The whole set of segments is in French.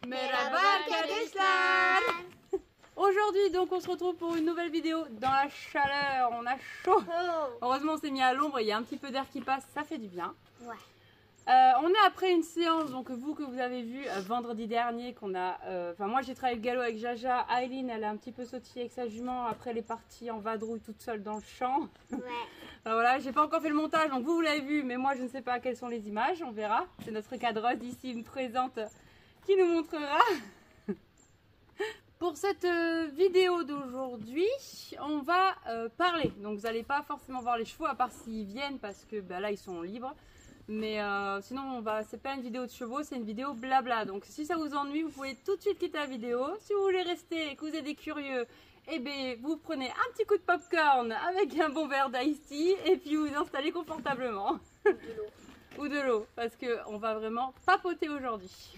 Merhaba arkadaşlar. Aujourd'hui donc on se retrouve pour une nouvelle vidéo dans la chaleur, on a chaud. Heureusement on s'est mis à l'ombre, il y a un petit peu d'air qui passe, ça fait du bien. Ouais. On est après une séance donc vous que vous avez vu vendredi dernier qu'on a, moi j'ai travaillé le galop avec Jaja, Aileen elle a un petit peu sautillé avec sa jument, après elle est partie en vadrouille toute seule dans le champ. Ouais. Voilà, j'ai pas encore fait le montage donc vous l'avez vu mais moi je ne sais pas quelles sont les images, on verra. C'est notre cadreuse ici, une présente qui nous montrera. Pour cette vidéo d'aujourd'hui, on va parler. Donc vous n'allez pas forcément voir les chevaux à part s'ils viennent parce que là ils sont libres. Mais sinon c'est pas une vidéo de chevaux, c'est une vidéo blabla. Donc si ça vous ennuie, vous pouvez tout de suite quitter la vidéo. Si vous voulez rester et que vous êtes des curieux, eh bien vous prenez un petit coup de popcorn avec un bon verre d'ice tea et puis vous installez confortablement. Ou de l'eau, parce qu'on va vraiment papoter aujourd'hui.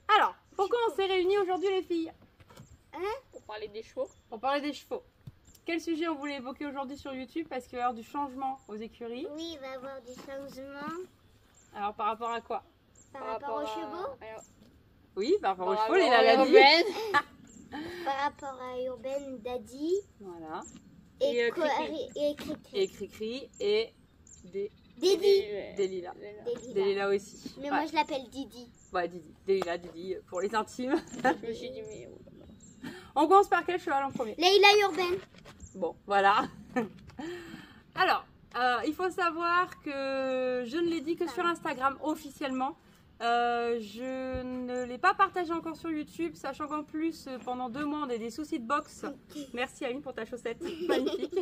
Alors, pourquoi on s'est réunis aujourd'hui les filles? Pour parler des chevaux. Pour parler des chevaux. Quel sujet on voulait évoquer aujourd'hui sur YouTube? Parce qu'il va y avoir du changement aux écuries. Oui, il va y avoir du changement. Alors par rapport à quoi? Par rapport aux chevaux. Oui, par rapport aux Par chevaux, les rapport à l'a dit. Urbaine. Par rapport à Urbaine, Daddy. Voilà. Et, Cricri. Et Cricri et des Didi. Lila. Didi. Des Lila aussi. Mais Ouais. moi je l'appelle Didi. Ouais, Didi. Des Lila, Didi pour les intimes. Je me suis dit, mais. On commence par quel cheval en premier? Leila Urbaine. Bon, voilà. Alors, il faut savoir que je ne l'ai dit que sur Instagram officiellement. Je ne l'ai pas partagé encore sur YouTube, sachant qu'en plus, pendant 2 mois, on a des soucis de boxe. Merci Aline pour ta chaussette, magnifique.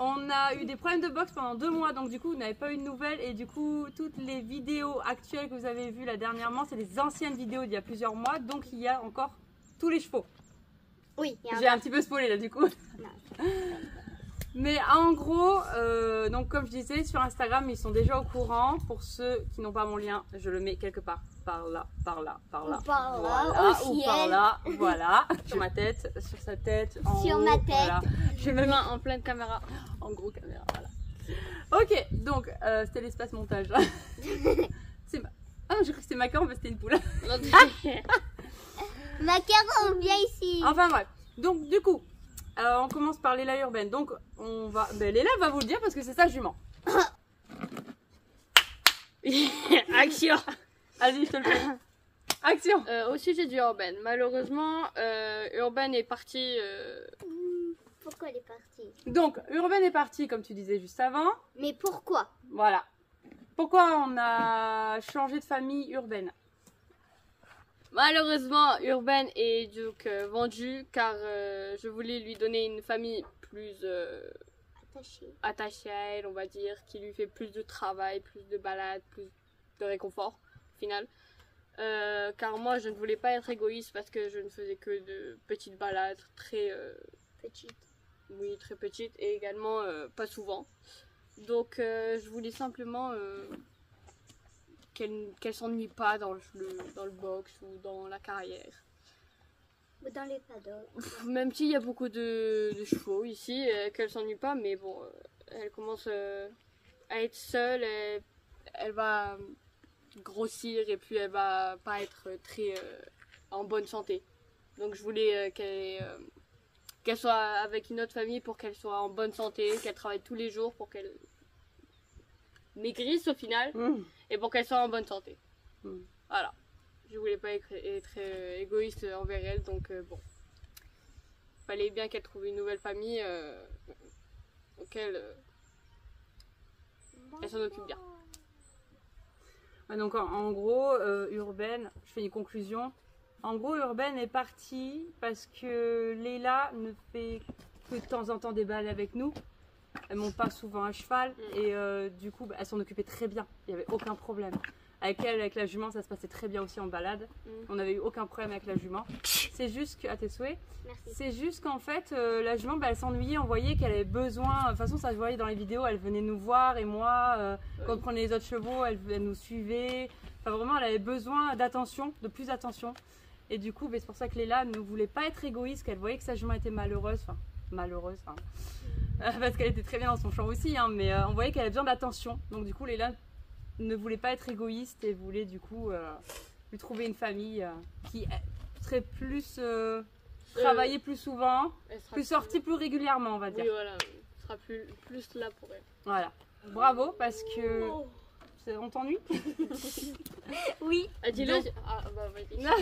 On a eu des problèmes de boxe pendant 2 mois, donc du coup, vous n'avez pas eu de nouvelles. Et du coup, toutes les vidéos actuelles que vous avez vues là dernièrement, c'est des anciennes vidéos d'il y a plusieurs mois. Donc, il y a encore tous les chevaux. Oui, il y a J'ai un petit peu spoilé là du coup. Mais en gros, donc comme je disais, sur Instagram, ils sont déjà au courant. Pour ceux qui n'ont pas mon lien, je le mets quelque part. Par là, par là, par là. Ou par là, voilà, au ou ciel. par là, voilà. Sur ma tête, sur sa tête, en Sur haut, ma tête. voilà. Je me mets en pleine caméra. En gros caméra, voilà. Ok, donc c'était l'espace montage. C'est ma... Ah non, j'ai cru que c'était macaron, mais c'était une poule. Macaron, viens ici. Enfin bref, donc du coup, on commence par Leila Urbaine. Donc on va, Leila va vous le dire parce que c'est sa jument. Action. Vas-y, je te le fais. Action. Au sujet du Urbaine, malheureusement, Urbaine est partie. Pourquoi elle est partie? Donc Urbaine est partie comme tu disais juste avant. Mais pourquoi? Voilà. Pourquoi on a changé de famille Urbaine? Malheureusement, Urbaine est donc vendue car je voulais lui donner une famille plus Attachée. attachée à elle, on va dire, qui lui fait plus de travail, plus de balades, plus de réconfort au final. Car moi, je ne voulais pas être égoïste parce que je ne faisais que de petites balades très Petite. oui, très petites et également pas souvent. Donc, je voulais simplement qu'elle s'ennuie pas dans le box ou dans la carrière. Ou dans les paddocks. Même s'il y a beaucoup de chevaux ici, qu'elle s'ennuie pas, mais bon, elle commence à être seule, elle va grossir et puis elle va pas être très en bonne santé. Donc je voulais qu'elle soit avec une autre famille pour qu'elle soit en bonne santé, qu'elle travaille tous les jours pour qu'elle maigrisse au final et pour qu'elle soit en bonne santé. Voilà. Je voulais pas être égoïste envers elle, donc bon. Fallait bien qu'elle trouve une nouvelle famille auquel elle s'en occupe bien. Donc en gros, Urbaine, je fais une conclusion. En gros, Urbaine est partie parce que Léla ne fait que de temps en temps des balades avec nous. Elle monte pas souvent à cheval et du coup, elle s'en occupait très bien. Il n'y avait aucun problème. Avec elle, avec la jument, ça se passait très bien aussi en balade. On n'avait eu aucun problème avec la jument. C'est juste à tes souhaits. C'est juste qu'en fait, la jument, elle s'ennuyait. On voyait qu'elle avait besoin. De toute façon, ça se voyait dans les vidéos. Elle venait nous voir et moi, quand on prenait les autres chevaux, elle nous suivait. Enfin, vraiment, elle avait besoin d'attention, de plus d'attention. Et du coup, c'est pour ça que Léla ne voulait pas être égoïste, qu'elle voyait que sa jument était malheureuse. Enfin, malheureuse, hein. Parce qu'elle était très bien dans son champ aussi, hein, mais on voyait qu'elle avait besoin d'attention. Donc du coup, Léla ne voulait pas être égoïste et voulait du coup lui trouver une famille qui serait plus travaillée plus souvent, plus sortie plus régulièrement, on va dire. Oui, voilà, elle sera plus là pour elle. Voilà. Bravo, parce que on t'ennuie. Oui. Ah, dis-le. Ah, bah, vas-y. Non.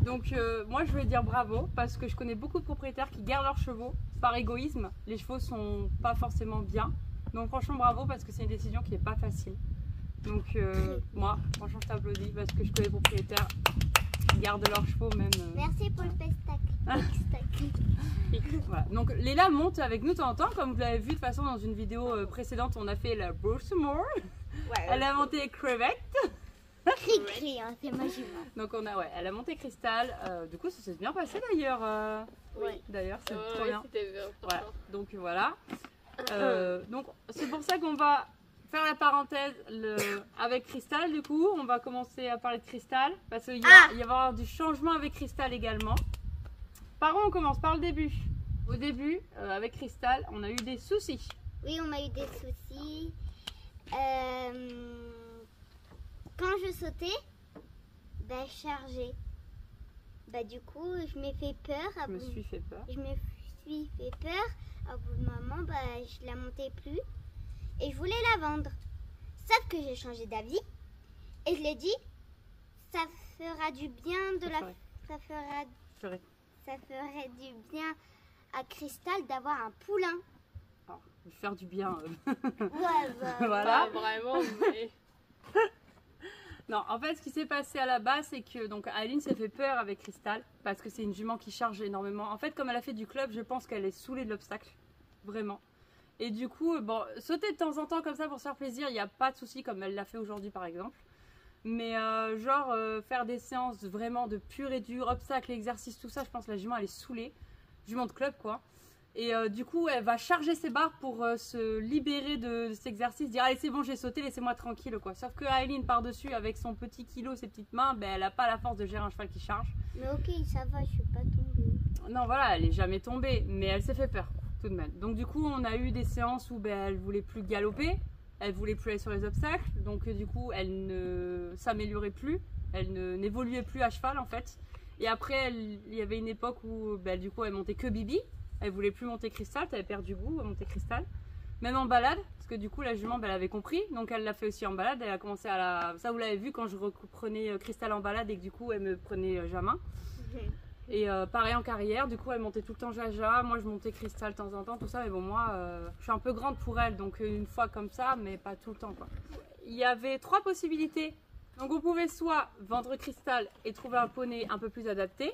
Donc moi je veux dire bravo parce que je connais beaucoup de propriétaires qui gardent leurs chevaux par égoïsme. Les chevaux sont pas forcément bien. Donc franchement bravo parce que c'est une décision qui n'est pas facile. Donc moi franchement je t'applaudis parce que je connais des propriétaires qui gardent leurs chevaux même. Merci pour le pestac. Voilà. Donc Léla monte avec nous de temps en temps comme vous l'avez vu de toute façon dans une vidéo précédente on a fait la Baltimore. Ouais, Elle a monté crevette. Cri-cri, hein, c'est ma jument. Donc elle a monté cristal. Du coup ça s'est bien passé d'ailleurs. Oui. D'ailleurs c'est trop Ouais, bien. c'était bien. Voilà. Donc voilà. Donc c'est pour ça qu'on va faire la parenthèse avec Cristal. Du coup on va commencer à parler de Cristal parce qu'il va y avoir du changement avec Cristal également. Par où on commence? Par le début. Au début avec Cristal on a eu des soucis. Oui, on a eu des soucis. Quand je sautais, je chargeais. Du coup, je m'ai fait peur. Je me suis fait peur. Je me suis fait peur. À bout de moment, je la montais plus. Et je voulais la vendre. Sauf que j'ai changé d'avis. Et je l'ai dit, ça fera du bien de la... Ça ferait du bien à Cristal d'avoir un poulain. Oh, je vais faire du bien. Ouais, Voilà. Pas vraiment, mais... Non, en fait, ce qui s'est passé à la base, c'est que donc Aline s'est fait peur avec Cristal parce que c'est une jument qui charge énormément. En fait, comme elle a fait du club, je pense qu'elle est saoulée de l'obstacle, vraiment. Et du coup, bon, sauter de temps en temps comme ça pour se faire plaisir, il n'y a pas de souci comme elle l'a fait aujourd'hui par exemple. Mais faire des séances vraiment de pur et dur, obstacle, exercice, tout ça, je pense que la jument elle est saoulée. Jument de club quoi. Et du coup, elle va charger ses barres pour se libérer de cet exercice, dire allez c'est bon j'ai sauté, laissez-moi tranquille quoi. Sauf que Aileen par dessus avec son petit kilo, ses petites mains, elle n'a pas la force de gérer un cheval qui charge. Mais ok, ça va, je suis pas tombée. Non voilà, elle est jamais tombée, mais elle s'est fait peur tout de même. Donc du coup, on a eu des séances où elle voulait plus galoper, elle voulait plus aller sur les obstacles, donc du coup, elle ne s'améliorait plus, elle n'évoluait plus à cheval en fait. Et après, il y avait une époque où du coup, elle montait que Bibi. Elle voulait plus monter Cristal, elle avait perdu goût à monter Cristal. Même en balade, parce que du coup la jument elle avait compris, donc elle l'a fait aussi en balade. Elle a commencé à la... Ça vous l'avez vu quand je reprenais Cristal en balade et que du coup elle me prenait Jamin. Et pareil en carrière, du coup elle montait tout le temps Jaja, moi je montais Cristal de temps en temps, tout ça. Mais bon moi je suis un peu grande pour elle, donc une fois comme ça, mais pas tout le temps quoi. Il y avait 3 possibilités. Donc on pouvait soit vendre Cristal et trouver un poney un peu plus adapté,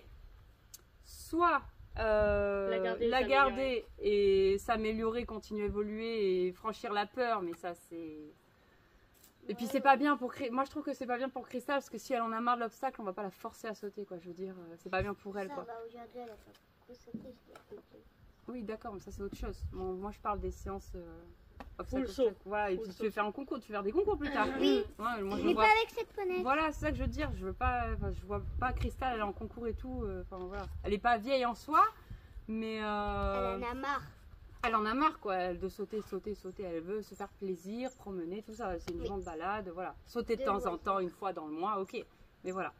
soit... la garder et s'améliorer, continuer à évoluer et franchir la peur, mais ça c'est... Et puis c'est pas bien pour... Moi je trouve que c'est pas bien pour Cristal parce que si elle en a marre de l'obstacle, on va pas la forcer à sauter quoi, je veux dire, c'est pas bien pour elle quoi. Ça va, aujourd'hui elle a fait beaucoup sauter, je l'ai fait. Oui d'accord, mais ça c'est autre chose. Bon, moi je parle des séances... Full saut. Voilà, et puis tu veux faire un concours, tu veux faire des concours plus tard. Oui. Ouais, moi, Mais pas avec cette poney. Voilà, c'est ça que je veux dire. Je vois pas Cristal elle est en concours et tout. Voilà. Elle est pas vieille en soi, mais Elle en a marre. elle en a marre quoi, de sauter. Elle veut se faire plaisir, promener, tout ça. C'est une grande balade, voilà. Sauter de temps en temps, une fois dans le mois, ok. Mais voilà.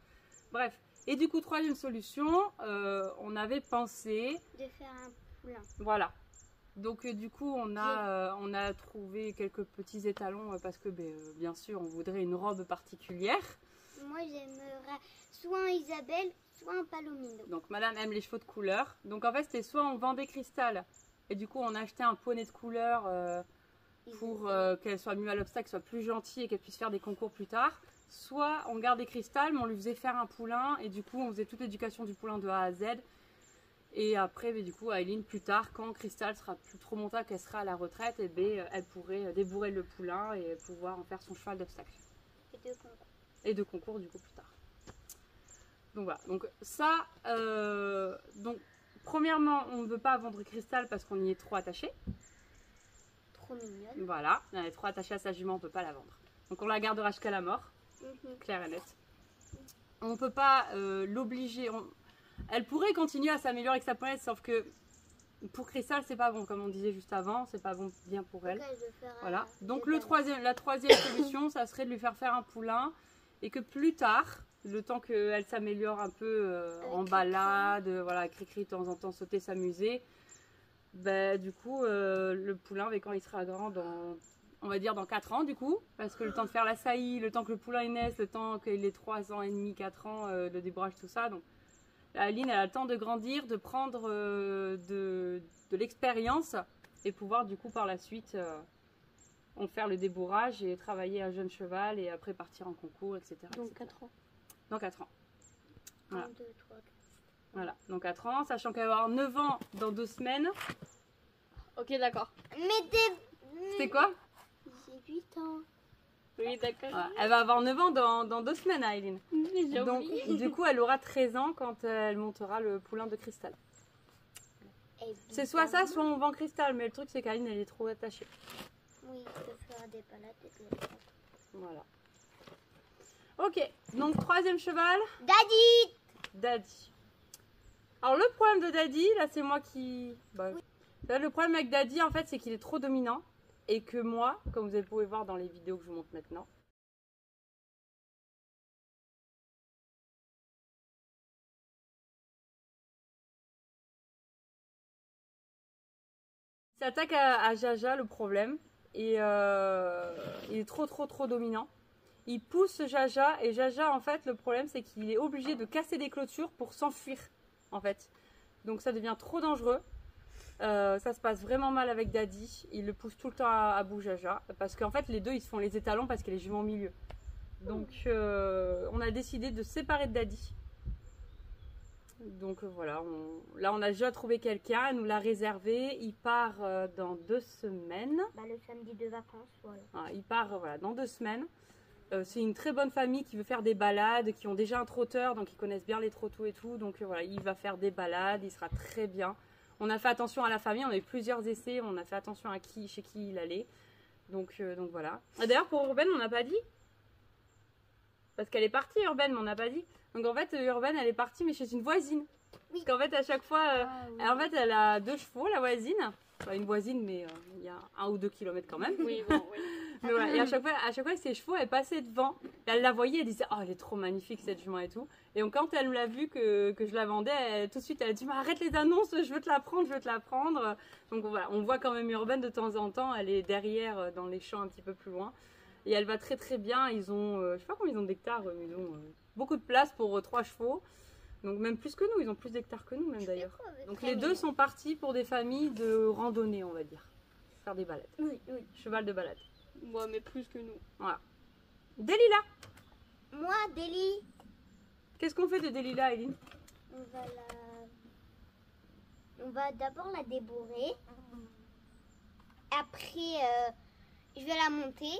Bref. Et du coup, troisième solution, on avait pensé De faire un poulain. Voilà. Donc du coup on a trouvé quelques petits étalons parce que bien sûr on voudrait une robe particulière. Moi j'aimerais soit un Isabelle, soit un Palomino. Donc madame aime les chevaux de couleur. Donc en fait c'était soit on vendait Cristal et du coup on achetait un poney de couleur pour qu'elle soit mieux à l'obstacle, soit plus gentille et qu'elle puisse faire des concours plus tard. Soit on gardait Cristal, mais on lui faisait faire un poulain et du coup on faisait toute l'éducation du poulain de A à Z. Et après, du coup, Aileen, plus tard, quand Cristal sera plus trop montée, qu'elle sera à la retraite, et elle pourrait débourrer le poulain et pouvoir en faire son cheval d'obstacle. Et de concours, du coup, plus tard. Donc voilà. Donc ça, premièrement, on ne veut pas vendre Cristal parce qu'on y est trop attaché. Trop mignonne. Voilà, elle est trop attachée à sa jument, on ne peut pas la vendre. Donc on la gardera jusqu'à la mort, clair et net. On ne peut pas l'obliger. Elle pourrait continuer à s'améliorer avec sa poinette, sauf que pour Cristal, c'est pas bon, comme on disait juste avant, c'est pas bon bien pour elle. Voilà. Donc la troisième solution, ça serait de lui faire un poulain et que plus tard, le temps qu'elle s'améliore un peu en balade, voilà, cri-cri de temps en temps, sauter, s'amuser, du coup, le poulain, quand il sera grand, on va dire dans 4 ans du coup, parce que le temps de faire la saillie, le temps que le poulain naisse, le temps qu'il ait 3 ans et demi, 4 ans, le débourrage, tout ça, donc Aileen, elle a le temps de grandir, de prendre de l'expérience et pouvoir du coup par la suite faire le débourrage et travailler un jeune cheval et après partir en concours, etc. Donc 4 ans. Dans 4 ans. Voilà. 1, 2, 3, 4. Voilà, dans 4 ans, sachant qu'elle va avoir 9 ans dans 2 semaines. Ok, d'accord. C'est quoi? J'ai 8 ans. Oui, d'accord. Voilà, elle va avoir 9 ans dans 2 semaines, Aileen. Donc, du coup, elle aura 13 ans quand elle montera le poulain de Cristal. C'est soit ça, soit on vend Cristal. Mais le truc, c'est qu'Aileen, elle est trop attachée. Oui, je peux faire des balades et de la... Voilà. Ok, donc troisième cheval. Daddy. Alors, le problème de Daddy, là, c'est moi qui... Là, le problème avec Daddy, en fait, c'est qu'il est trop dominant. Et que moi, comme vous pouvez voir dans les vidéos que je vous montre maintenant, il s'attaque à Jaja, le problème, et il est trop dominant. Il pousse Jaja, et Jaja, en fait, le problème, c'est qu'il est obligé de casser des clôtures pour s'enfuir, en fait. Donc ça devient trop dangereux. Ça se passe vraiment mal avec Daddy. Il le pousse tout le temps à bout, Jaja. Parce qu'en fait, les deux, ils se font les étalons parce qu'il y a les juments au milieu. Donc, on a décidé de séparer de Daddy. Donc, voilà. Là, on a déjà trouvé quelqu'un. Elle nous l'a réservé. Il part dans 2 semaines. Le samedi de vacances, voilà. Il part dans 2 semaines. C'est une très bonne famille qui veut faire des balades, qui ont déjà un trotteur, donc ils connaissent bien les trottoirs et tout. Donc, voilà, il va faire des balades. Il sera très bien. On a fait attention à la famille, on a eu plusieurs essais, on a fait attention à chez qui il allait. Donc voilà. D'ailleurs, pour Urbaine, on n'a pas dit. Parce qu'elle est partie, Urbaine, mais on n'a pas dit. Donc en fait, Urbaine, elle est partie, mais chez une voisine. Oui. Parce qu'en fait, à chaque fois, en fait, elle a 2 chevaux, la voisine. Enfin, une voisine, mais il y a 1 ou 2 kilomètres quand même. Oui, bon, oui. Mais voilà. Et à chaque fois, ses chevaux, elle passait devant. Et elle la voyait, elle disait, oh, elle est trop magnifique cette jument et tout. Et donc, quand elle l'a vu que je la vendais, tout de suite, elle a dit, mais arrête les annonces, je veux te la prendre. Donc voilà, on voit quand même Urbaine de temps en temps, elle est derrière dans les champs un petit peu plus loin. Et elle va très bien. Ils ont, je sais pas combien ils ont d'hectares, mais ils ont beaucoup de place pour 3 chevaux. Donc même plus que nous, ils ont plus d'hectares que nous même d'ailleurs. Donc les deux sont partis pour des familles de randonnée, on va dire. Faire des balades. Oui. Cheval de balade. Ouais, mais plus que nous. Voilà. Delilah. Moi, Deli. Qu'est-ce qu'on fait de Delilah, Aileen? On va d'abord la débourrer. Après, je vais la monter.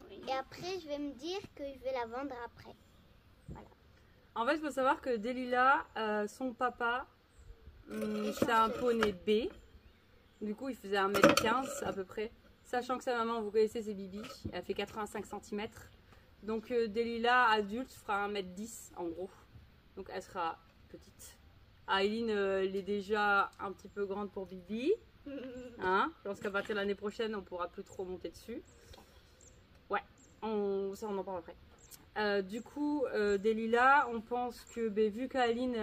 Oui. Et après, je vais me dire que je vais la vendre après. Voilà. En fait, il faut savoir que Delilah, son papa, c'est un poney B. Du coup, il faisait 1m15 à peu près. Sachant que sa maman, vous connaissez, c'est Bibi. Elle fait 85 cm. Donc, Delilah, adulte, fera 1m10 en gros. Donc, elle sera petite. Aileen, elle est déjà un petit peu grande pour Bibi. Hein, je pense qu'à partir de l'année prochaine, on pourra plus trop monter dessus. Ouais, ça on en parle après. Du coup, Delilah, on pense que vu qu'Aileen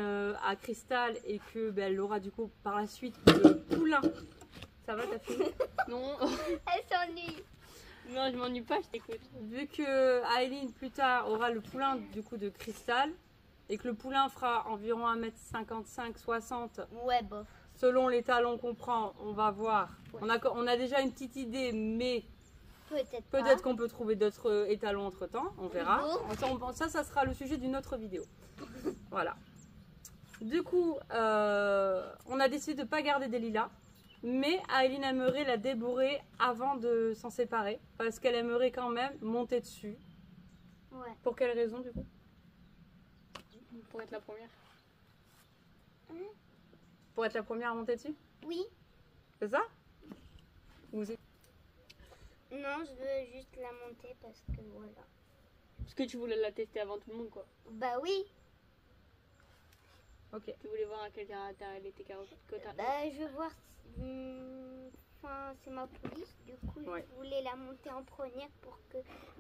a Cristal et que elle aura du coup par la suite le poulain. Ça va ta fille? Non. Elle s'ennuie. Non, je m'ennuie pas, je t'écoute. Vu que Aileen plus tard aura le poulain du coup de Cristal et que le poulain fera environ 1m55-60. Ouais, bof. selon les talons qu'on prend, on va voir. On a déjà une petite idée, mais peut-être qu'on peut trouver d'autres étalons entre temps. On verra. Ça sera le sujet d'une autre vidéo. Voilà. Du coup, on a décidé de ne pas garder des lilas. Mais Aileen aimerait la débourrer avant de s'en séparer. Parce qu'elle aimerait quand même monter dessus. Ouais. Pour quelle raison du coup? Pour être la première. Pour être la première à monter dessus? Oui. C'est ça? Non, je veux juste la monter parce que voilà. Parce que tu voulais la tester avant tout le monde, quoi. Bah oui. Ok. Tu voulais voir à quel caractère elle était que t'as. Bah je veux voir. Enfin, c'est ma police. Du coup, Ouais. je voulais la monter en première pour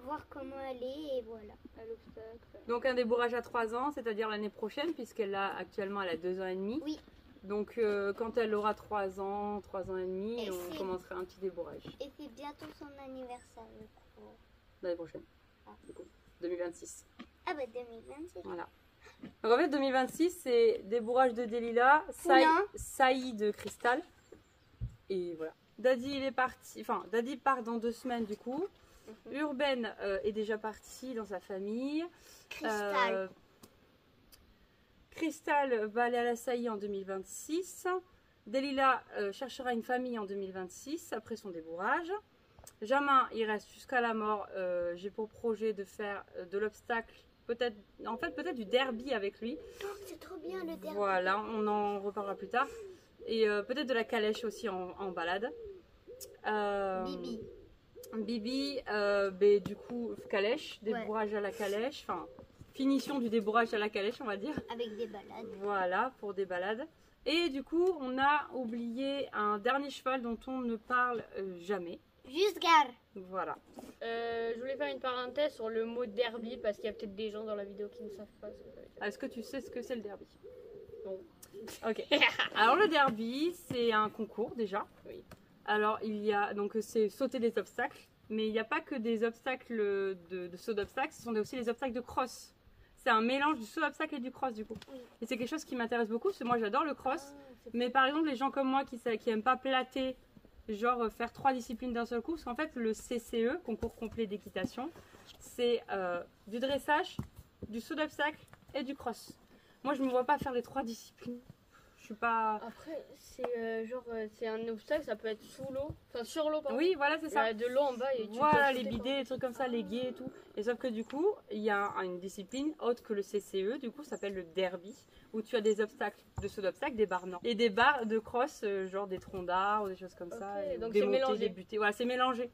voir comment elle est et voilà. À l'obstacle. Donc un débourrage à 3 ans, c'est-à-dire l'année prochaine, puisqu'elle a actuellement elle a 2 ans et demi. Oui. Donc quand elle aura 3 ans et demi, Et on c'est- commencera un petit débourrage Et c'est bientôt son anniversaire. Du coup. l'année prochaine. Du coup, 2026. Ah bah 2026. Voilà. Donc en fait 2026 c'est débourrage de Delilah, Poulain. Saï de Cristal. Et voilà. Daddy il est parti, enfin Daddy part dans 2 semaines du coup. Urbaine est déjà partie dans sa famille. Cristal. Cristal va aller à la Saillie en 2026. Delilah cherchera une famille en 2026 après son débourrage. Jamin, il reste jusqu'à la mort. J'ai pour projet de faire de l'obstacle, peut-être du derby avec lui. Oh, c'est trop bien le dernier. Voilà, on en reparlera plus tard. Et peut-être de la calèche aussi en balade. Bibi. Bibi, du coup, calèche, débourrage à la calèche, enfin, finition du débourrage à la calèche, on va dire. Avec des balades. Voilà, pour des balades. Et du coup, on a oublié un dernier cheval dont on ne parle jamais. Juste gare. Voilà. Je voulais faire une parenthèse sur le mot derby parce qu'il y a peut-être des gens dans la vidéo qui ne savent pas ce que ça veut dire. Est-ce que tu sais ce que c'est le derby? Non. Ok. Alors le derby, c'est un concours déjà. Oui. Alors il y a donc c'est sauter des obstacles, mais il n'y a pas que des obstacles de saut d'obstacles, ce sont aussi les obstacles de cross. C'est un mélange du saut d'obstacles et du cross du coup. Oui. Et c'est quelque chose qui m'intéresse beaucoup parce que moi j'adore le cross. Ah, Mais par exemple les gens comme moi qui aiment pas plater, genre faire 3 disciplines d'un seul coup, parce qu'en fait le CCE, concours complet d'équitation, c'est du dressage, du saut d'obstacles et du cross. Moi je me vois pas faire les 3 disciplines. Je suis pas... Après, c'est un obstacle, ça peut être sous l'eau, enfin sur l'eau, pardon. Oui, voilà, c'est Il y a ça. de l'eau en bas et tu Voilà, peux les sauter, bidets, les trucs comme ça, les guets et tout. Et sauf que du coup, il y a une discipline autre que le CCE, du coup, ça s'appelle le derby, où tu as des obstacles de saut d'obstacles, des barres non. Et des barres de cross, genre des troncs d'art ou des choses comme ça. Ok, Et donc des c'est montées, mélangé. des butées. Voilà, c'est mélangé.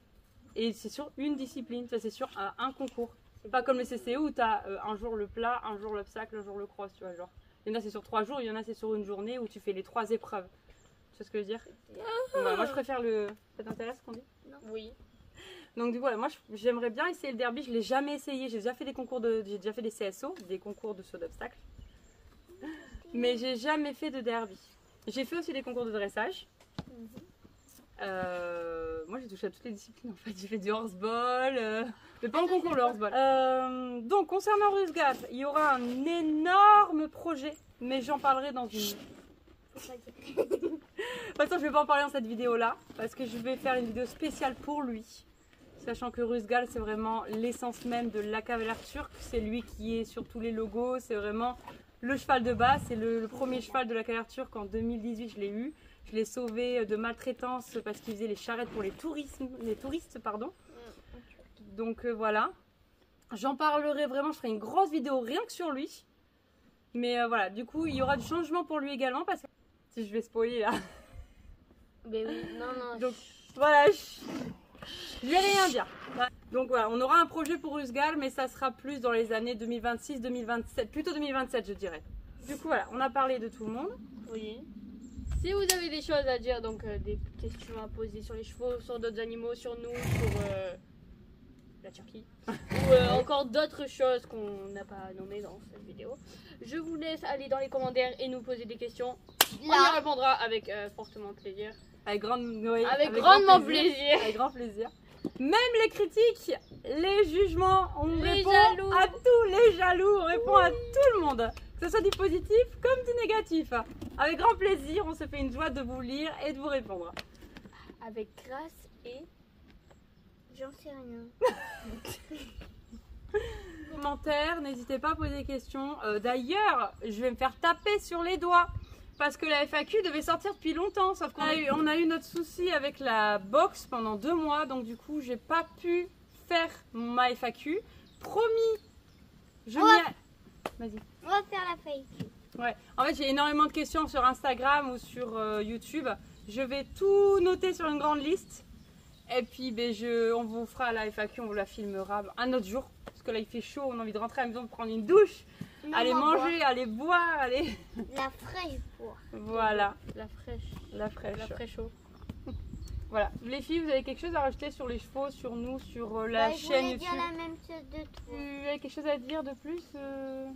Et c'est sur une discipline, ça c'est sur un concours. C'est pas comme le CCE où tu as un jour le plat, un jour l'obstacle, un jour le cross, tu vois, genre. Il y en a c'est sur 3 jours, il y en a c'est sur une journée où tu fais les 3 épreuves. Tu vois ce que je veux dire? Donc, voilà, moi je préfère le... Ça t'intéresse qu'on dit? Oui. Donc du coup, voilà, moi j'aimerais bien essayer le derby, je l'ai jamais essayé, j'ai déjà fait des concours j'ai déjà fait des CSO, des concours de saut d'obstacles. Mais j'ai jamais fait de derby. J'ai fait aussi des concours de dressage. Moi j'ai touché à toutes les disciplines en fait, j'ai fait du horseball, mais pas en concours le horseball. Donc concernant Rusgard, il y aura un énorme projet, mais j'en parlerai dans une... Faut pas dire. De toute façon, je vais pas en parler dans cette vidéo là parce que je vais faire une vidéo spéciale pour lui, sachant que Rusgal c'est vraiment l'essence même de la cavalière turque, c'est lui qui est sur tous les logos, c'est vraiment le cheval de base, c'est le premier cheval de la cavalière turque. En 2018 je l'ai eu, je l'ai sauvé de maltraitance parce qu'il faisait les charrettes pour les touristes pardon. Donc voilà, j'en parlerai vraiment, je ferai une grosse vidéo rien que sur lui. Mais voilà, du coup il y aura du changement pour lui également parce que si je vais spoiler là. Mais oui, non. Donc voilà, je vais rien dire. Donc voilà, on aura un projet pour Rusgal, mais ça sera plus dans les années 2026-2027, plutôt 2027 je dirais. Du coup voilà, on a parlé de tout le monde. Oui. Si vous avez des choses à dire, donc des questions à poser sur les chevaux, sur d'autres animaux, sur nous, sur la Turquie, ou encore d'autres choses qu'on n'a pas nommées dans cette vidéo, je vous laisse aller dans les commentaires et nous poser des questions. On y Là, répondra avec fortement plaisir. Avec Grandement plaisir. Avec grand plaisir. Même les critiques, les jugements, on Les répond jaloux. à tous les jaloux, on répond à tout le monde. Que ce soit du positif comme du négatif. Avec grand plaisir, on se fait une joie de vous lire et de vous répondre. Avec grâce et... J'en sais rien. Commentaires, n'hésitez pas à poser des questions. D'ailleurs, je vais me faire taper sur les doigts parce que la FAQ devait sortir depuis longtemps, sauf qu'on a eu notre souci avec la box pendant 2 mois, donc du coup j'ai pas pu faire ma FAQ. Promis, je Vas-y. On va faire la feuille. Ouais. En fait, j'ai énormément de questions sur Instagram ou sur YouTube. Je vais tout noter sur une grande liste. Et puis, on vous fera la FAQ, on vous la filmera un autre jour. Parce que là, il fait chaud, on a envie de rentrer à la maison, de prendre une douche, aller manger, aller boire, aller... La fraîche boire. Voilà. La fraîche. La fraîche. La fraîche eau. Voilà. Les filles, vous avez quelque chose à rajouter sur les chevaux, sur nous, sur la chaîne YouTube? Je voulais dire la même chose de toi. Tu as quelque chose à dire de plus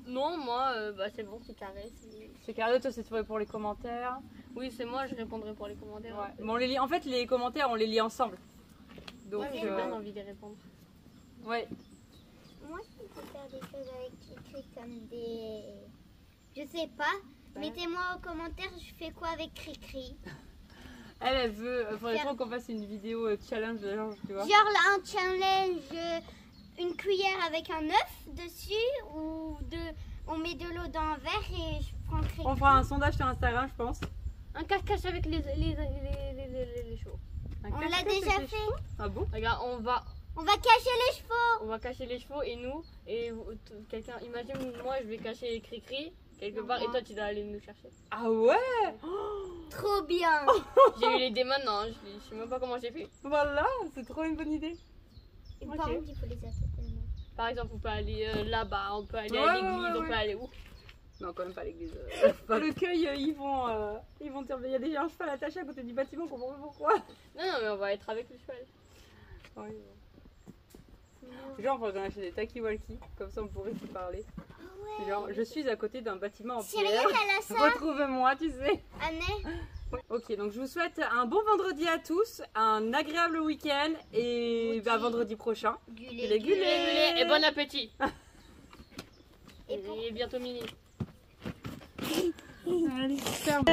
Non, moi, c'est bon, c'est carré. C'est carré, toi, c'est pour les commentaires. Oui, c'est moi, je répondrai pour les commentaires. Ouais. Bon, on les lit... En fait, les commentaires, on les lit ensemble. Donc, J'ai bien envie d'y répondre. Ouais. Moi, je peux faire des choses avec Cricri comme des... Je sais pas. Mettez-moi aux commentaires, je fais quoi avec Cricri. Elle veut... faudrait trop qu'on fasse une vidéo challenge de genre, tu vois. Genre là, un challenge, une cuillère avec un œuf dessus ou on met de l'eau dans un verre et je prends Cricri. On fera un sondage sur Instagram, je pense. Un cache-cache avec les chevaux. On l'a déjà fait. Ah bon? Regarde, on va cacher les chevaux. On va cacher les chevaux et nous, quelqu'un, imagine moi je vais cacher Cricri quelque part et toi tu dois aller nous chercher. Ah ouais? Trop bien. J'ai eu l'idée maintenant, je sais même pas comment j'ai fait. Voilà, c'est trop une bonne idée. Et par contre, il faut les attraper. Par exemple, on peut aller là-bas, on peut aller Ouais, à l'église, ouais, on peut aller où? Non, quand même pas l'église. Le cueil, ils vont dire, il y a déjà un cheval attaché à côté du bâtiment, on comprend pas pourquoi. Non, mais on va être avec le cheval. Ouais. Genre, on pourrait acheter des talkie-walkie, comme ça on pourrait se parler. Ouais. Genre, je suis à côté d'un bâtiment en Cyril, pierre. elle a ça. Retrouve-moi, tu sais. Année. Ok, donc je vous souhaite un bon vendredi à tous, un agréable week-end et à vendredi prochain. Gulé, Gulé. Et bon appétit. Et pour... Et bientôt mini. Allez, ferme.